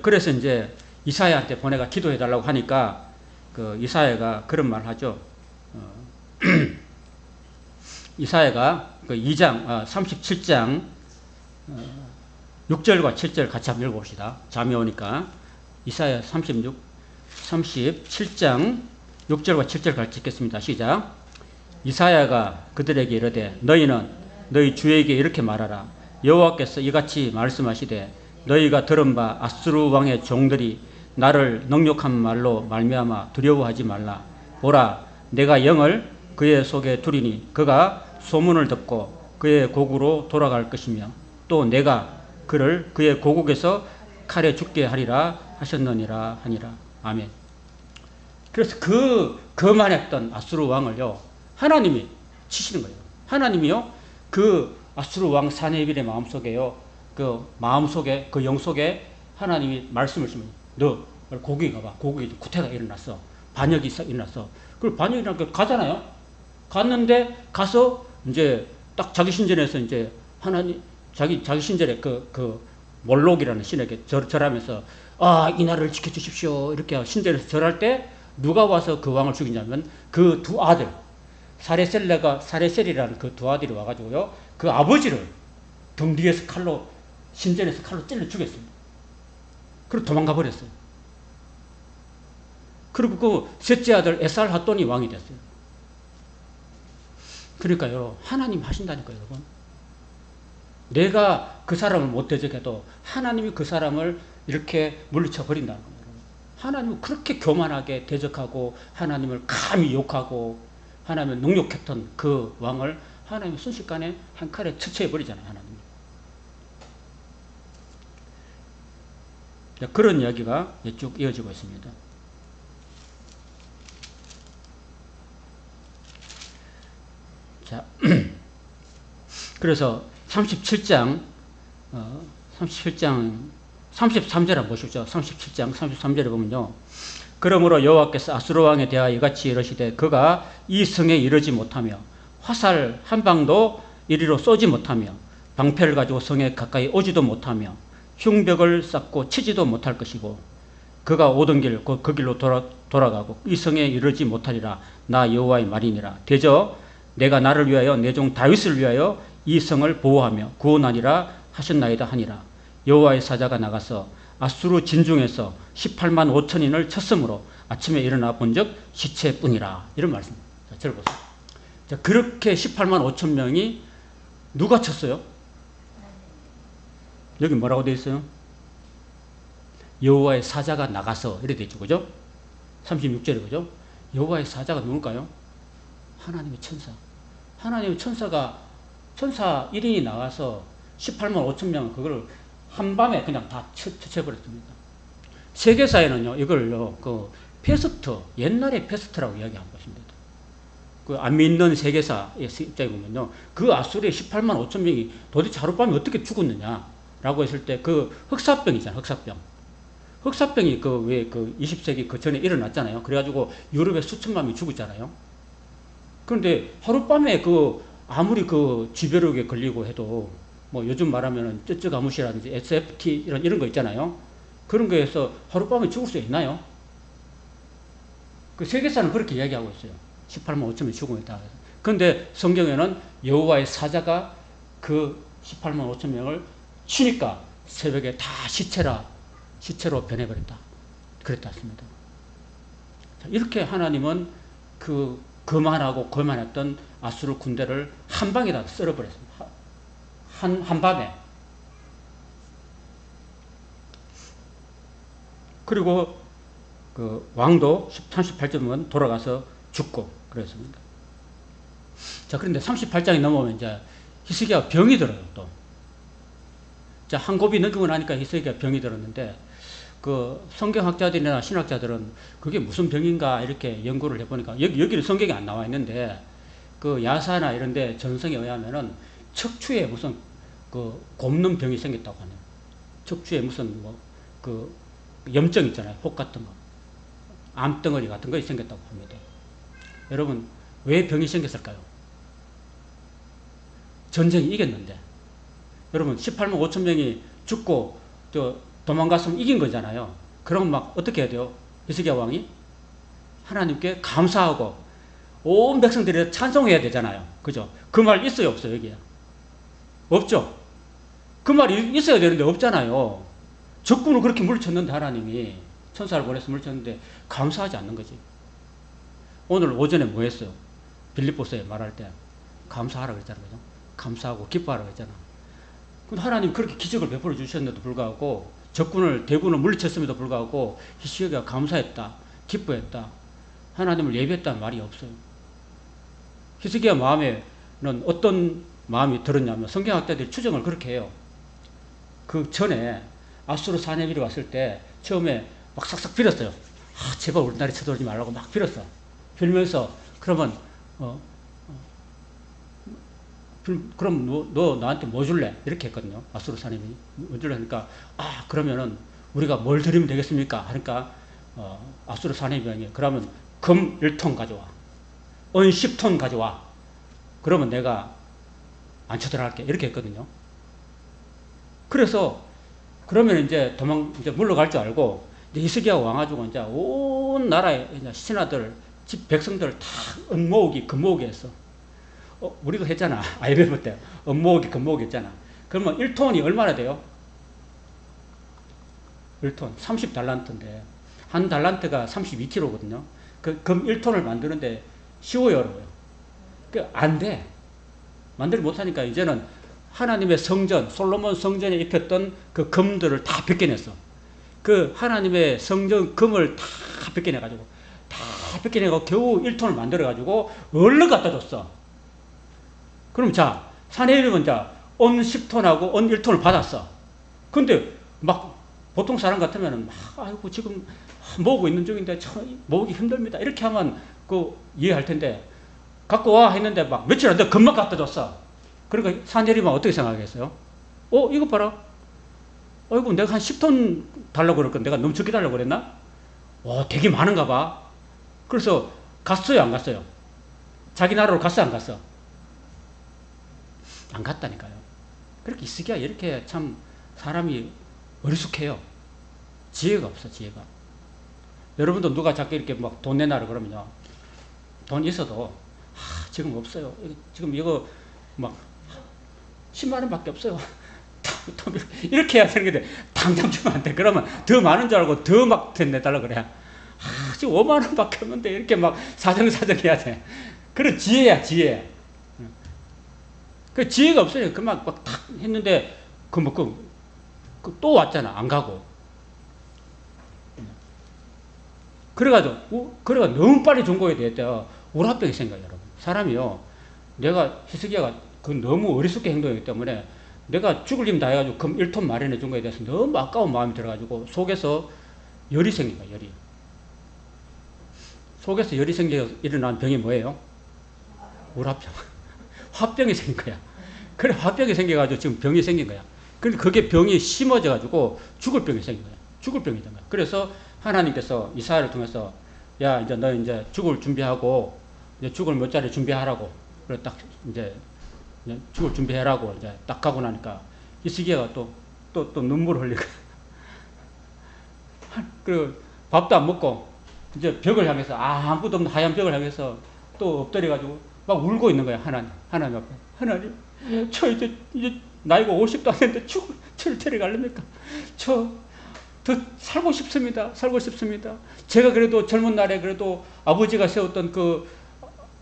그래서 이제 이사야한테 보내가 기도해달라고 하니까 그 이사야가 그런 말을 하죠. 이사야가 그 37장 6절과 7절 같이 한번 읽어봅시다. 잠이 오니까 이사야 37장 6절과 7절 같이 읽겠습니다. 시작. 이사야가 그들에게 이르되 너희는 너희 주에게 이렇게 말하라. 여호와께서 이같이 말씀하시되 너희가 들은 바 아수르 왕의 종들이 나를 능욕한 말로 말미암아 두려워하지 말라. 보라, 내가 영을 그의 속에 두리니 그가 소문을 듣고 그의 고국으로 돌아갈 것이며 또 내가 그를 그의 고국에서 칼에 죽게 하리라 하셨느니라 하니라. 아멘. 그래서 거만했던 아수르 왕을요 하나님이 치시는 거예요. 하나님이요 그 아수르 왕 사네빌의 마음속에요 그 마음속에 그 영속에 하나님이 말씀을 주면 너 고국에 가봐. 고국에 구태가 일어났어. 반역이 일어났어. 그리고 반역이 일어나서 가잖아요. 갔는데 가서 이제 딱 자기 신전에서 이제 하나님 자기 신전에 그 몰록이라는 신에게 절하면서 이 나라를 지켜주십시오 이렇게 신전에서 절할 때 누가 와서 그 왕을 죽이냐면 그 두 아들 사레셀이라는 그 두 아들이 와가지고요 그 아버지를 등 뒤에서 신전에서 칼로 찔러 죽였습니다. 그리고 도망가 버렸어요. 그리고 그 셋째 아들 에살핫돈이 왕이 됐어요. 그러니까요 하나님 하신다니까요 여러분. 내가 그 사람을 못 대적해도 하나님이 그 사람을 이렇게 물리쳐 버린다는 거예요. 하나님은 그렇게 교만하게 대적하고 하나님을 감히 욕하고 하나님을 능욕했던 그 왕을 하나님이 순식간에 한 칼에 처치해 버리잖아요. 하나님이. 그런 이야기가 쭉 이어지고 있습니다. 자, 그래서 33절 한번 보십시오. 37장 33절에 보면요. 그러므로 여호와께서 아수르 왕에 대하여 이같이 이르시되 그가 이 성에 이르지 못하며 화살 한 방도 이리로 쏘지 못하며 방패를 가지고 성에 가까이 오지도 못하며 흉벽을 쌓고 치지도 못할 것이고 그가 오던 길 그 길로 돌아가고 이 성에 이르지 못하리라. 나 여호와의 말이니라. 대저 내가 나를 위하여 내 종 다윗을 위하여 이 성을 보호하며 구원하리라 하셨나이다 하니라. 여호와의 사자가 나가서 아수르 진중에서 18만 5천인을 쳤으므로 아침에 일어나 본즉 시체뿐이라. 이런 말씀. 자, 들어보세요. 자, 그렇게 18만 5천 명이 누가 쳤어요? 여기 뭐라고 되어 있어요? 여호와의 사자가 나가서 이렇게 되어 있죠. 그죠? 36절에 그죠? 여호와의 사자가 누굴까요? 하나님의 천사. 하나님의 천사 1인이 나와서 18만 5천 명은 그걸 한밤에 그냥 다 쳐버렸습니다. 세계사에는요, 이걸요, 패스트, 옛날의 패스트라고 이야기한 것입니다. 그 안 믿는 세계사의 입장에 보면요, 그 아수르의 18만 5천 명이 도대체 하룻밤에 어떻게 죽었느냐라고 했을 때 그 흑사병이잖아요, 흑사병. 흑사병이 20세기 그 전에 일어났잖아요. 그래가지고 유럽에 수천만 명이 죽었잖아요. 그런데 하룻밤에 아무리 지벼룩에 걸리고 해도 뭐 요즘 말하면은 쯔쯔가무시라든지 SFT 이런 거 있잖아요. 그런 거에서 하룻밤에 죽을 수 있나요? 그 세계사는 그렇게 이야기하고 있어요. 18만 5천명이 죽음이다. 그런데 성경에는 여호와의 사자가 그 18만 5천 명을 치니까 새벽에 다 시체로 변해버렸다. 그랬다 했습니다. 이렇게 하나님은 거만하고 거만했던 아수르 군대를 한 방에 다 썰어버렸습니다. 한밤에. 그리고 왕도 38절은 돌아가서 죽고 그랬습니다. 자, 그런데 38장이 넘어오면 이제 히스기야가 병이 들어요, 또. 자, 한 곱이 넘기고 나니까 히스기야가 병이 들었는데, 그 성경학자들이나 신학자들은 그게 무슨 병인가 이렇게 연구를 해보니까, 여기는 성경에 안 나와 있는데, 그 야사나 이런데 전성에 의하면은 척추에 무슨 그 곱는 병이 생겼다고 하네요. 척추에 무슨 뭐 그 염증 있잖아요. 혹 같은 거, 암덩어리 같은 것이 생겼다고 합니다. 여러분, 왜 병이 생겼을까요? 전쟁이 이겼는데. 여러분, 18만 5천 명이 죽고 도망갔으면 이긴 거잖아요. 그럼 막 어떻게 해야 돼요? 히스기야 왕이 하나님께 감사하고 온 백성들이 찬송해야 되잖아요. 그죠? 그 말 있어요, 없어요, 여기에? 없죠? 그 말이 있어야 되는데 없잖아요. 적군을 그렇게 물리쳤는데, 하나님이 천사를 보내서 물리쳤는데 감사하지 않는 거지. 오늘 오전에 뭐 했어요? 빌립보서에 말할 때 감사하라 그랬잖아요. 그죠? 감사하고 기뻐하라 그랬잖아. 근데 하나님 그렇게 기적을 베풀어 주셨는데도 불구하고, 대군을 물리쳤음에도 불구하고 히스기야가 감사했다, 기뻐했다, 하나님을 예배했다는 말이 없어요. 히스기야 마음에는 어떤 마음이 들었냐면, 성경학자들이 추정을 그렇게 해요. 그 전에 아수르 사내비를 왔을 때 처음에 막 싹싹 빌었어요. 제발 우리 나라에 쳐들어오지 말라고 막 빌었어. 빌면서 그러면 그럼 너 나한테 뭐 줄래? 이렇게 했거든요. 아수르 사내비 뭐 줄래 하니까, 그러면은 우리가 뭘 드리면 되겠습니까? 하니까 아수르 사내비가, 그러면 금 1톤 가져와, 은 10톤 가져와, 그러면 내가 안 쳐들어갈게, 이렇게 했거든요. 그래서 그러면 이제 물러갈 줄 알고, 이제 히스기야 와가지고 이제 온 나라의 신하들, 집 백성들 다 은 모으기, 금 모으기 했어. 우리도 했잖아. IMF 때. 은 모으기, 금 모으기 했잖아. 그러면 1톤이 얼마나 돼요? 1톤. 30달란트인데. 한 달란트가 32kg거든요. 그 금 1톤을 만드는데 쉬워요, 어려워요? 안 돼. 만들지 못하니까 이제는 하나님의 성전, 솔로몬 성전에 입혔던 그 금들을 다 벗겨냈어. 그 하나님의 성전 금을 다 벗겨내가지고, 겨우 1톤을 만들어가지고 얼른 갖다 줬어. 그럼 자, 사내립은 자, 은 10톤하고 은 1톤을 받았어. 근데 막 보통 사람 같으면은 아이고 지금 모으고 있는 중인데 참 모으기 힘듭니다, 이렇게 하면 이해할 텐데, 갖고 와 했는데 막 며칠 안 돼 금방 갖다 줬어. 그러니까 사내립은 어떻게 생각하겠어요? 이거 봐라. 아이고 내가 한 10톤 달라고 그랬거든. 내가 너무 적게 달라고 그랬나? 되게 많은가 봐. 그래서 갔어요, 안 갔어요? 자기 나라로 갔어, 안 갔어? 안 갔다니까요. 그렇게 히스기야 이렇게 참 사람이 어리숙해요. 지혜가 없어, 지혜가. 여러분도 누가 자꾸 이렇게 막 돈 내놔라 그러면요, 돈 있어도 지금 없어요, 지금 이거 막 10만 원밖에 없어요, 이렇게 해야 되는 건데 당장 주면 안 돼. 그러면 더 많은 줄 알고 더 막 내달라 그래. 지금 5만 원밖에 없는데 이렇게 막 사정사정 해야 돼. 그런 지혜야, 지혜. 그 지혜가 없어요. 그만 막 탁 했는데 또 왔잖아, 안 가고. 그래가지고 너무 빨리 중고에 대했대요. 우라병이 생겨요, 여러분. 사람이요, 히스기야가 너무 어리숙게 행동했기 때문에 내가 죽을 힘 다 해가지고 금 1톤 마련해 준 거에 대해서 너무 아까운 마음이 들어가지고 속에서 열이 생긴 거야, 열이. 속에서 열이 생겨 일어난 병이 뭐예요? 우라병. 화병이 생긴 거야. 그래, 화병이 생겨가지고 지금 병이 생긴 거야. 근데 그게 병이 심어져가지고 죽을 병이 생긴 거야. 죽을 병이 된 거야. 그래서 하나님께서 이사야를 통해서, 야, 이제 너 이제 죽을 준비하고, 이제 죽을 몇 자리 준비하라고. 그래, 딱 이제 죽을 준비해라고 이제 딱 가고 나니까 히스기야가 또 눈물을 흘리고, 그리고 밥도 안 먹고 이제 벽을 향해서, 아무것도 없는 하얀 벽을 향해서 또 엎드려가지고 막 울고 있는 거야. 하나님 앞에. 하나님, 저 이제 나이가 50도 안 됐는데 저를 데려갈랍니까? 저 더 살고 싶습니다. 제가 그래도 젊은 날에 그래도 아버지가 세웠던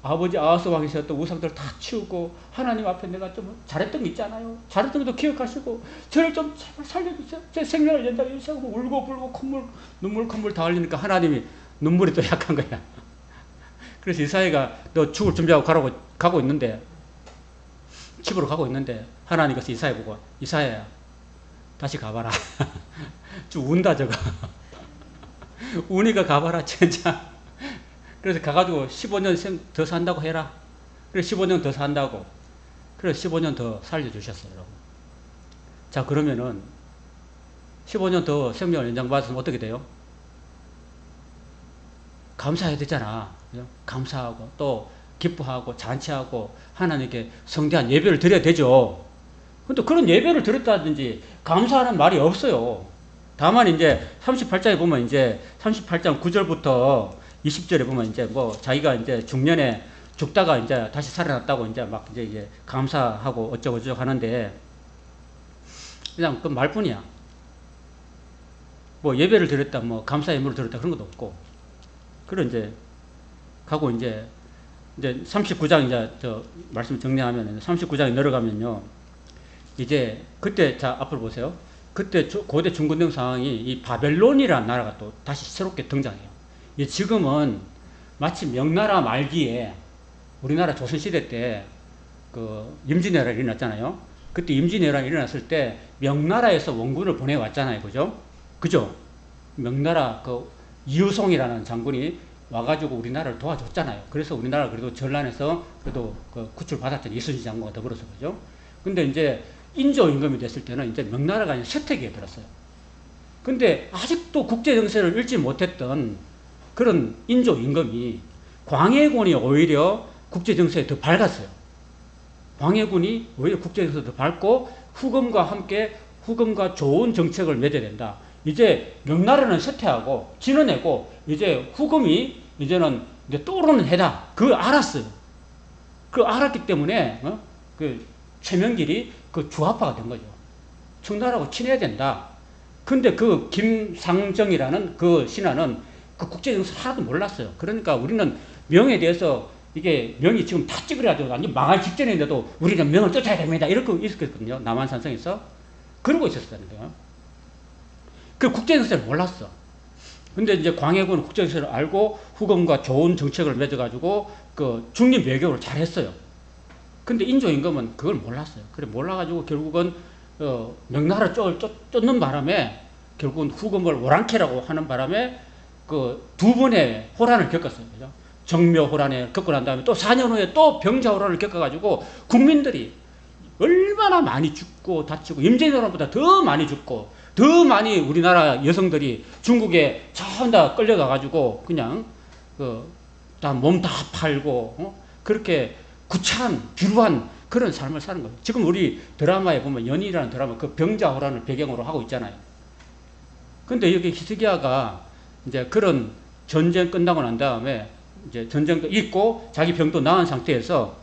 아버지 아하스 왕이 세웠던 우상들 다 치우고, 하나님 앞에 내가 좀 잘했던 게 있잖아요. 잘했던 것도 기억하시고 저를 좀 제발 살려주세요. 제 생명을 연장해 주세요. 울고 불고 눈물 콧물 다 흘리니까 하나님이 눈물이 또 약한 거야. 그래서 이사야가 너 죽을 준비하고 가고 있는데, 집으로 가고 있는데 하나님께서 이사야 보고, 이사야야, 다시 가봐라. 쭉 운다 저거. 운이가 가봐라 진짜. 그래서 가가지고 15년 더 산다고 해라. 그래서 15년 더 산다고. 그래서 15년 더 살려주셨어요, 여러분. 자, 그러면은 15년 더 생명을 연장받았으면 어떻게 돼요? 감사해야 되잖아. 그죠? 감사하고 또 기뻐하고 잔치하고 하나님께 성대한 예배를 드려야 되죠. 근데 그런 예배를 드렸다든지 감사하는 말이 없어요. 다만 이제 38장에 보면 이제 38장 9절부터 20절에 보면 이제 뭐 자기가 이제 중년에 죽다가 이제 다시 살아났다고 이제 막 이제 감사하고 어쩌고저쩌고 하는데 그냥 그 말뿐이야. 뭐 예배를 드렸다, 뭐 감사 예물을 드렸다 그런 것도 없고. 그런 이제 가고 이제 39장 이제 저 말씀 정리하면 39장에 내려가면요. 이제 그때 자 앞으로 보세요. 그때 고대 중근동 상황이 이 바벨론이라는 나라가 또 다시 새롭게 등장해요. 지금은 마치 명나라 말기에 우리나라 조선시대 때 그 임진왜란이 일어났잖아요. 그때 임진왜란이 일어났을 때 명나라에서 원군을 보내왔잖아요. 그죠? 그죠? 명나라 그 이유송이라는 장군이 와가지고 우리나라를 도와줬잖아요. 그래서 우리나라 그래도 전란에서 그래도 그 구출받았잖아요. 이순신 장군과 더불어서. 그죠? 근데 이제 인조 임금이 됐을 때는 이제 명나라가 이제 쇠퇴기에 들었어요. 근데 아직도 국제 정세를 읽지 못했던 그런 인조 임금이 광해군이 오히려 국제 정세에 더 밝았어요. 광해군이 오히려 국제 정세에 더 밝고 후금과 좋은 정책을 맺어야 된다. 이제 명나라는 쇠퇴하고 진언하고 이제 후금이 이제는 이제 떠오르는 해다. 그걸 알았어요. 그걸 알았기 때문에 그 최명길이 그 주화파가 된 거죠. 청나라하고 친해야 된다. 근데 그 김상정이라는 그 신하는 그 국제정세 하나도 몰랐어요. 그러니까 우리는 명에 대해서 이게 명이 지금 다 찌그러가지고 완전 망할 직전인데도 우리는 명을 쫓아야 됩니다. 이렇게 있었거든요. 남한산성에서. 그러고 있었다는 거예요. 그 국제정세를 몰랐어. 근데 이제 광해군은 국제정세를 알고 후금과 좋은 정책을 맺어가지고 그 중립 외교를 잘 했어요. 근데 인조 임금은 그걸 몰랐어요. 그래 몰라가지고 결국은 명나라 쫓는 바람에 결국은 후금을 오랑캐라고 하는 바람에 그 두 번의 호란을 겪었어요. 그죠? 정묘 호란을 겪고 난 다음에 또 4년 후에 또 병자 호란을 겪어가지고 국민들이 얼마나 많이 죽고 다치고 임진왜란보다 더 많이 죽고 더 많이 우리나라 여성들이 중국에 전다 끌려가가지고 그냥 다 몸 다 팔고 그렇게 구차한 비루한 그런 삶을 사는 거예요. 지금 우리 드라마에 보면 연인이라는 드라마 그 병자호란을 배경으로 하고 있잖아요. 근데 여기 히스기야가 이제 그런 전쟁 끝나고 난 다음에 이제 전쟁도 있고 자기 병도 나은 상태에서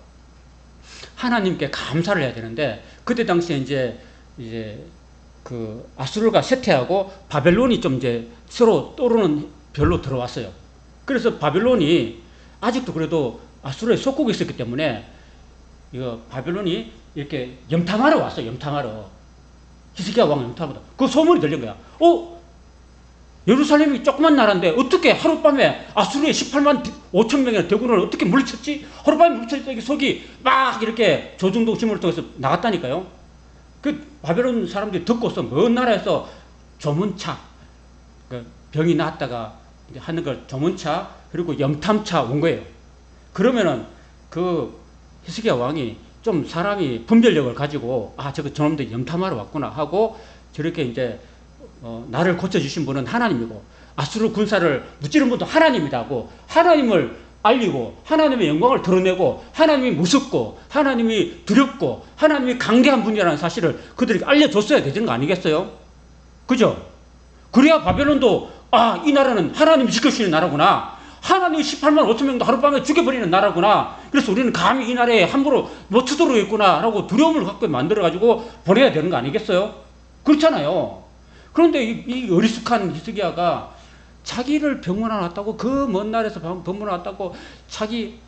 하나님께 감사를 해야 되는데 그때 당시에 이제 그 아수르가 쇠퇴하고 바벨론이 좀 이제 서로 떠오르는 별로 들어왔어요. 그래서 바벨론이 아직도 그래도 아수르에 속국이 있었기 때문에 이거 바벨론이 이렇게 염탐하러 왔어요. 염탐하러. 히스기야 왕 염탐하러. 그 소문이 들린 거야. 예루살렘이 조그만 나라인데 어떻게 하룻밤에 아수르의 18만 5천 명의 대군을 어떻게 물리쳤지? 하룻밤에 물리쳤더니 속이 막 이렇게 조중동 신문을 통해서 나갔다니까요. 그 바벨론 사람들이 듣고서 먼 나라에서 조문차, 그 병이 나았다가 하는 걸 조문차 그리고 염탐차 온 거예요. 그러면은 그 히스기야 왕이 좀 사람이 분별력을 가지고 저거 저놈들 염탐하러 왔구나 하고 저렇게 이제 나를 고쳐주신 분은 하나님이고 아수르 군사를 무찌른 분도 하나님이다 하고 하나님을 알리고 하나님의 영광을 드러내고 하나님이 무섭고 하나님이 두렵고 하나님이 강대한 분이라는 사실을 그들에게 알려줬어야 되는 거 아니겠어요? 그죠? 그래야 바벨론도 이 나라는 하나님이 지켜주시는 나라구나. 하나님이 18만 5천 명도 하룻밤에 죽여버리는 나라구나. 그래서 우리는 감히 이 나라에 함부로 못 쳐들어오겠구나 라고 두려움을 갖고 만들어가지고 보내야 되는 거 아니겠어요? 그렇잖아요. 그런데 이 어리숙한 히스기야가 자기를 병문안 왔다고 그 먼 나라에서 병문안 왔다고 자기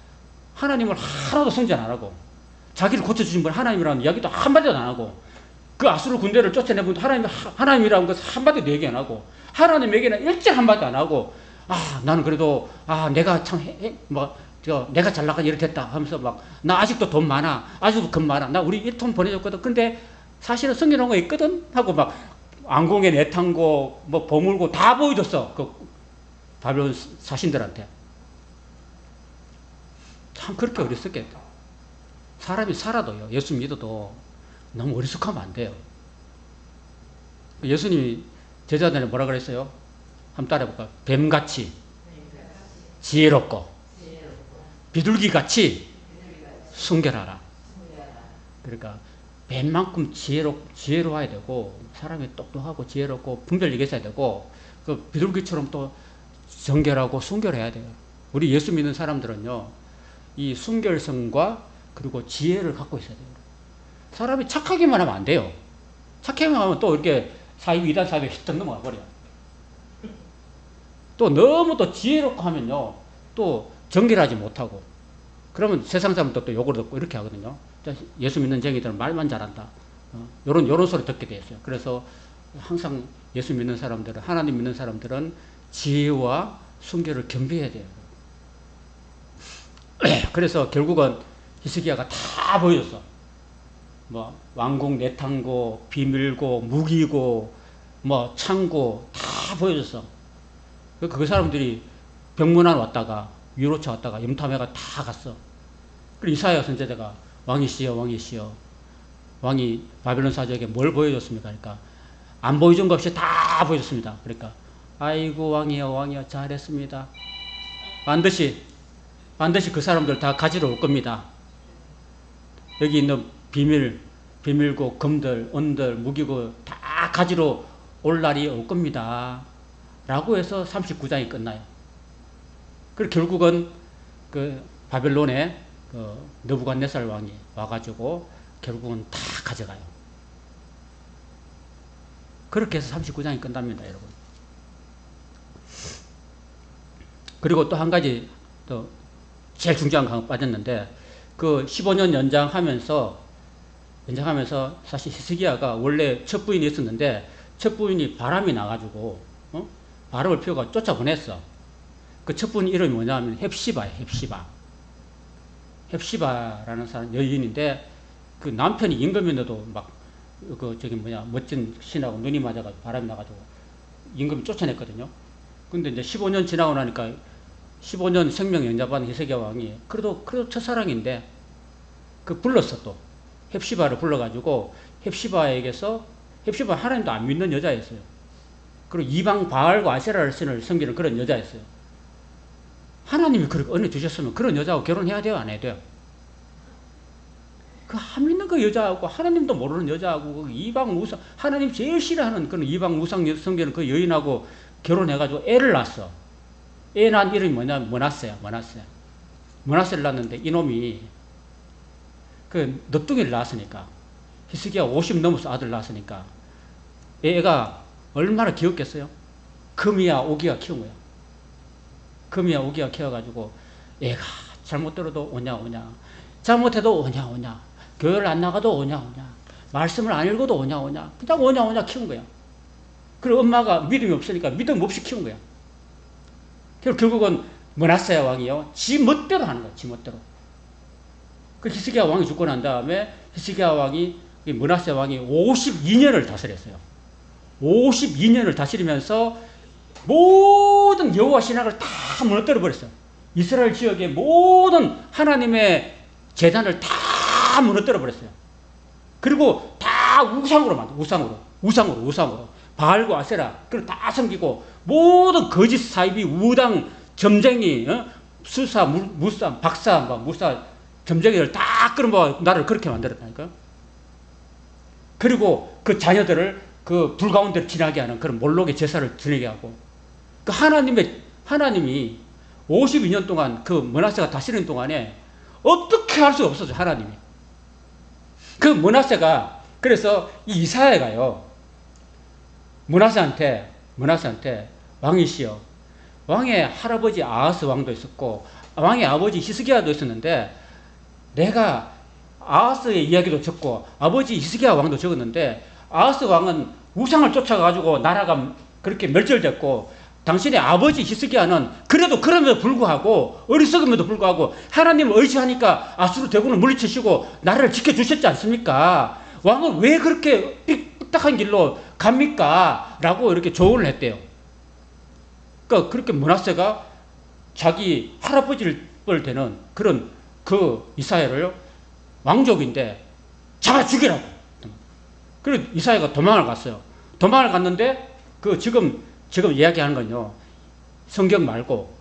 하나님을 하나도 성전 안 하고 자기를 고쳐주신 분 하나님이라는 이야기도 한마디도 안 하고 그 아수르 군대를 쫓아낸 분도 하나님이라는 것을 한마디도 얘기 안 하고 하나님에게는 일절 한마디 안 하고 나는 그래도 내가 참 내가 잘 나가 이렇게 됐다 하면서 막 나 아직도 돈 많아 아직도 금 많아 나 우리 1톤 보내줬거든 근데 사실은 성경한 거 있거든 하고 막 왕궁에 내탕고 뭐 버물고 다 보여줬어. 그 바벨론 사신들한테. 참 그렇게 어리석겠다. 사람이 살아도요, 예수 믿어도 너무 어리석하면 안 돼요. 예수님이 제자들한테 뭐라 그랬어요? 한번 따라해볼까? 뱀같이 지혜롭고 비둘기같이 순결하라. 그러니까 뱀만큼 지혜로워야 되고, 사람이 똑똑하고 지혜롭고 분별력이 있어야 되고, 그 비둘기처럼 또 정결하고 순결해야 돼요. 우리 예수 믿는 사람들은요, 이 순결성과 그리고 지혜를 갖고 있어야 돼요. 사람이 착하기만 하면 안 돼요. 착하기만 하면 또 이렇게 사이비 이단 사이비에 휘떡 넘어가 버려. 또 너무 또 지혜롭고 하면요, 또 정결하지 못하고, 그러면 세상 사람도 또 욕을 듣고 이렇게 하거든요. 예수 믿는 쟁이들은 말만 잘한다. 요런 소리 듣게 되었어요. 그래서 항상 예수 믿는 사람들은, 하나님 믿는 사람들은 지혜와 순결을 겸비해야 돼요. 그래서 결국은 히스기야가 다 보여줬어. 뭐 왕궁 내탕고 비밀고 무기고 뭐 창고 다 보여줬어. 그 사람들이 병문안 왔다가 위로차 왔다가 염탐회가 다 갔어. 그리고 이사야 선지자가 왕이시여 왕이시여, 왕이 바벨론 사적에 뭘 보여줬습니까? 그러니까 안 보여준 것 없이 다 보여줬습니다. 그러니까 아이고 왕이여 왕이여 잘했습니다. 반드시 그 사람들 다 가지러 올 겁니다. 여기 있는 비밀고 금들 은들 무기고 다 가지러 올 날이 올 겁니다. 라고 해서 39장이 끝나요. 그리고 결국은 그 바벨론에 그 느부갓네살 왕이 와가지고 결국은 다 가져가요. 그렇게 해서 39장이 끝납니다, 여러분. 그리고 또 한 가지 또 제일 중요한 거 빠졌는데, 그 15년 연장하면서 사실 히스기야가 원래 첫 부인이 있었는데 첫 부인이 바람이 나가지고 바람을 피워가 쫓아보냈어. 그 첫 부인 이름이 뭐냐면 헵시바예요. 헵시바라는 사람 여인인데, 그 남편이 임금인데도 막 멋진 신하고 눈이 맞아가지고 바람이 나가지고 임금이 쫓아냈거든요. 근데 이제 15년 지나고 나니까 15년 생명 연장받은 히스기야 왕이 그래도 첫사랑인데 그 불렀어. 또 헵시바를 불러가지고 헵시바 하나님도 안 믿는 여자였어요. 그리고 이방 바알과 아세라를 신을 섬기는 그런 여자였어요. 하나님이 그렇게 은혜 주셨으면 그런 여자하고 결혼해야 돼요, 안 해야 돼요? 그 안 믿는 그 여자하고, 하나님도 모르는 여자하고, 그 이방 우상, 하나님 제일 싫어하는 그런 이방 우상 섬기는 그 여인하고 결혼해가지고 애를 낳았어. 애 낳은 이름이 뭐냐면 머나세야. 머나세를 낳았는데 이놈이 그 늦둥이를 낳았으니까, 히스기야 50 넘어서 아들 낳았으니까 애가 얼마나 귀엽겠어요? 금이야 오기야 키운 거야. 금이야 오기야 키워가지고 애가 잘못 들어도 오냐 잘못해도 오냐 교회를 안 나가도 오냐 말씀을 안 읽어도 오냐 그냥 오냐 키운 거야. 그리고 엄마가 믿음이 없으니까 믿음 없이 키운 거야. 결국은 머나세 왕이요, 지 멋대로 하는 거야. 지 멋대로. 그 히스기야 왕이 죽고 난 다음에 히스기야 왕이, 머나세 왕이 52년을 다스렸어요. 52년을 다스리면서 모든 여호와 신학을 다 무너뜨려 버렸어요. 이스라엘 지역의 모든 하나님의 제단을 다 무너뜨려 버렸어요. 그리고 다 우상으로 만들어. 우상으로 바알과 아세라 그걸 다 섬기고, 모든 거짓 사이비 우당 점쟁이 수사 무사 박사 무사 점쟁이를 다 끌어모아 나라를 그렇게 만들었다니까요. 그리고 그 자녀들을 그 불 가운데 지나게 하는 그런 몰록의 제사를 지내게 하고, 그 하나님이 52년 동안 그 머나세가 다스리는 동안에 어떻게 할 수가 없었죠, 하나님이. 그 머나세가, 그래서 이 이사야가요, 머나세한테 왕이시여, 왕의 할아버지 아하스 왕도 있었고 왕의 아버지 히스기야도 있었는데, 내가 아하스의 이야기도 적고 아버지 히스기야 왕도 적었는데, 아하스 왕은 우상을 쫓아가지고 나라가 그렇게 멸절됐고, 당신의 아버지 히스기야는 그래도 그럼에도 불구하고, 어리석음에도 불구하고 하나님을 의지하니까 아수르 대군을 물리치시고 나라를 지켜주셨지 않습니까? 왕은 왜 그렇게 삐딱한 길로 갑니까? 라고 이렇게 조언을 했대요. 그러니까 그렇게 므낫세가 자기 할아버지를 되는 그런 그 이사야를 왕족인데 잡아 죽이라고. 그래서 이사야가 도망을 갔어요. 도망을 갔는데 그 지금 이야기하는 건요, 성경 말고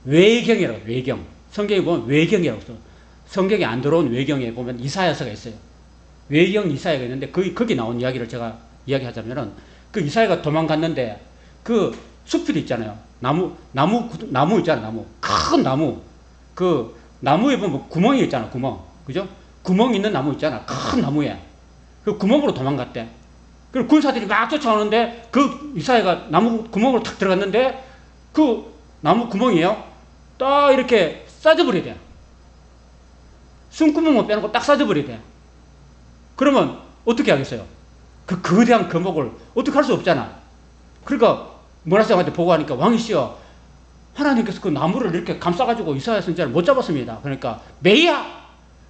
외경이라고. 외경. 성경에 보면 외경이라고 써. 성경에 안 들어온 외경에 보면 이사야서가 있어요. 외경 이사야가 있는데 거기 나온 이야기를 제가 이야기하자면은, 그 이사야가 도망갔는데 그 숲이 있잖아요. 나무 있잖아. 나무. 큰 나무. 그 나무에 보면 구멍이 있잖아. 구멍. 그죠? 구멍 있는 나무 있잖아. 큰 나무에. 그 구멍으로 도망갔대. 그리고 군사들이 막 쫓아오는데 그 이사야가 나무 구멍으로 탁 들어갔는데 그 나무 구멍이에요. 딱 이렇게 싸져버려야 돼. 숨구멍만 빼놓고 딱 싸져버려야 돼. 그러면 어떻게 하겠어요? 그 거대한 거목을 어떻게 할 수 없잖아. 그러니까 므낫세한테 보고하니까, 왕이시여, 하나님께서 그 나무를 이렇게 감싸가지고 이사야 선지자를 못 잡았습니다. 그러니까 메이야,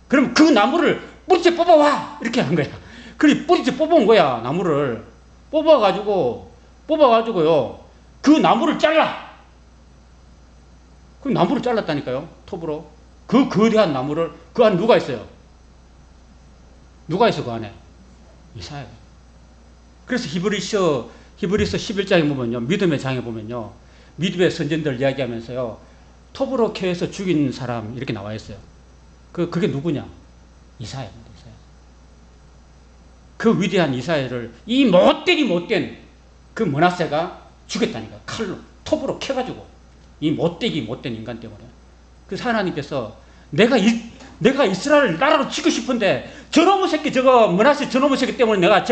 그럼 그 나무를 뿌리째 뽑아와, 이렇게 한 거야. 그래 뿌리째 뽑아온 거야. 나무를 뽑아가지고요 그 나무를 잘라. 그 나무를 잘랐다니까요. 톱으로. 그 거대한 나무를. 그 안에 누가 있어요? 누가 있어 그 안에? 이사야. 그래서 히브리서 11장에 보면요, 믿음의 장에 보면요, 믿음의 선진들 이야기하면서요, 톱으로 캐서 죽인 사람 이렇게 나와 있어요. 그게 누구냐? 이사야입니다. 이사야. 그 위대한 이사야를 이 못된 그 므낫세가 죽였다니까. 칼로 톱으로 캐가지고, 이 못된 인간 때문에. 그래서 하나님께서 내가 이스라엘을 나라로 치고 싶은데 저놈의 새끼, 저거 므낫세 저놈의 새끼 때문에 내가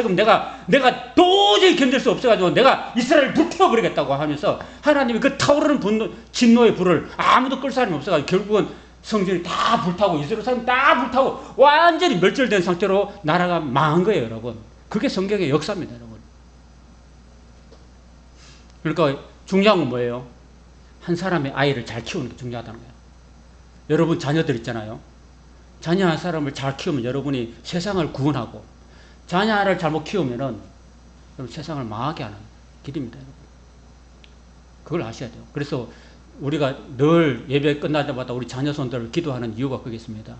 도저히 견딜 수 없어가지고 내가 이스라엘을 불태워버리겠다고 하면서, 하나님이 그 타오르는 분노, 진노의 불을 아무도 끌 사람이 없어가지고 결국은 성전이 다 불타고 이스라엘 사람이 다 불타고 완전히 멸절된 상태로 나라가 망한 거예요, 여러분. 그게 성경의 역사입니다, 여러분. 그러니까 중요한 건 뭐예요? 한 사람의 아이를 잘 키우는 게 중요하다는 거예요. 여러분 자녀들 있잖아요. 자녀 한 사람을 잘 키우면 여러분이 세상을 구원하고, 자녀 하나를 잘못 키우면은 여러분 세상을 망하게 하는 길입니다, 여러분. 그걸 아셔야 돼요. 그래서 우리가 늘 예배 끝날 때마다 우리 자녀 손들을 기도하는 이유가 그게 있습니다.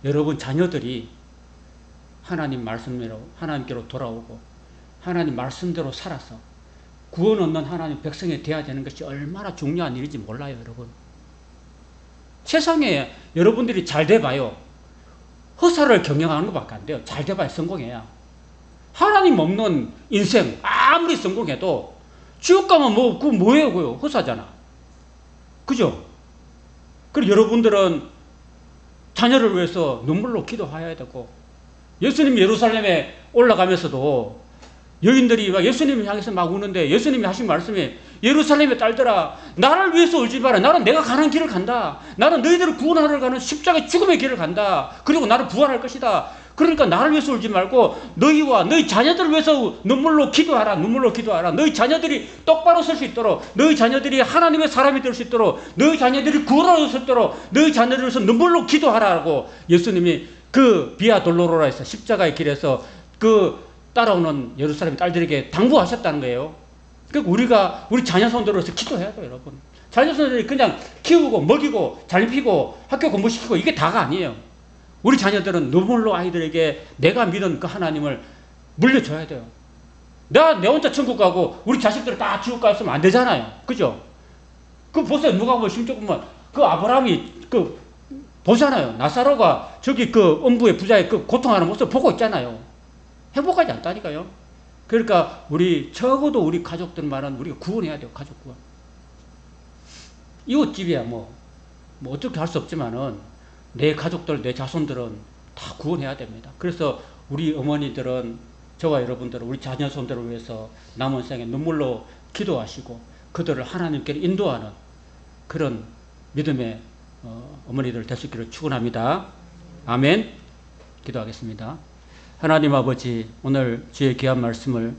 여러분 자녀들이 하나님 말씀대로 하나님께로 돌아오고 하나님 말씀대로 살아서 구원 얻는 하나님 백성이 되어야 되는 것이 얼마나 중요한 일인지 몰라요, 여러분. 세상에 여러분들이 잘 돼봐요. 허사를 경영하는 것밖에 안 돼요. 잘 돼봐야 성공해야. 하나님 없는 인생 아무리 성공해도 지옥 가면 그거 뭐예요? 그거 허사잖아. 그죠? 그리고 여러분들은 자녀를 위해서 눈물로 기도해야 되고, 예수님이 예루살렘에 올라가면서도 여인들이 막 예수님을 향해서 막 우는데 예수님이 하신 말씀이, 예루살렘의 딸들아, 나를 위해서 울지 마라. 나는 내가 가는 길을 간다. 나는 너희들을 구원하러 가는 십자가의 죽음의 길을 간다. 그리고 나를 부활할 것이다. 그러니까 나를 위해서 울지 말고 너희와 너희 자녀들을 위해서 눈물로 기도하라. 눈물로 기도하라. 너희 자녀들이 똑바로 설 수 있도록, 너희 자녀들이 하나님의 사람이 될 수 있도록, 너희 자녀들이 구원할 수 있도록 너희 자녀들을 위해서 눈물로 기도하라고 예수님이 그 비아 돌로로라에서 십자가의 길에서 그 따라오는 예루살렘 딸들에게 당부하셨다는 거예요. 그러니까 우리 자녀 손들어서 기도해야 돼요, 여러분. 자녀 손들이 그냥 키우고 먹이고 잘 피고 학교 공부시키고 이게 다가 아니에요. 우리 자녀들은 눈물로 아이들에게 내가 믿은 그 하나님을 물려줘야 돼요. 내가 내 혼자 천국 가고 우리 자식들을 다 지옥 갔으면 안 되잖아요. 그죠? 그 보세요. 누가 보면 심적 보면 그 아브라함이 그 보잖아요. 나사로가 저기 그 음부의 부자의 그 고통하는 모습을 보고 있잖아요. 행복하지 않다니까요. 그러니까 적어도 우리 가족들만은 우리가 구원해야 돼요. 가족 구원. 이웃집이야 뭐 어떻게 할 수 없지만은 내 가족들, 내 자손들은 다 구원해야 됩니다. 그래서 우리 어머니들은, 저와 여러분들은 우리 자녀 손들을 위해서 남은 생에 눈물로 기도하시고 그들을 하나님께로 인도하는 그런 믿음의 어머니들 될 수 있기를 축원합니다. 아멘. 기도하겠습니다. 하나님 아버지, 오늘 주의 귀한 말씀을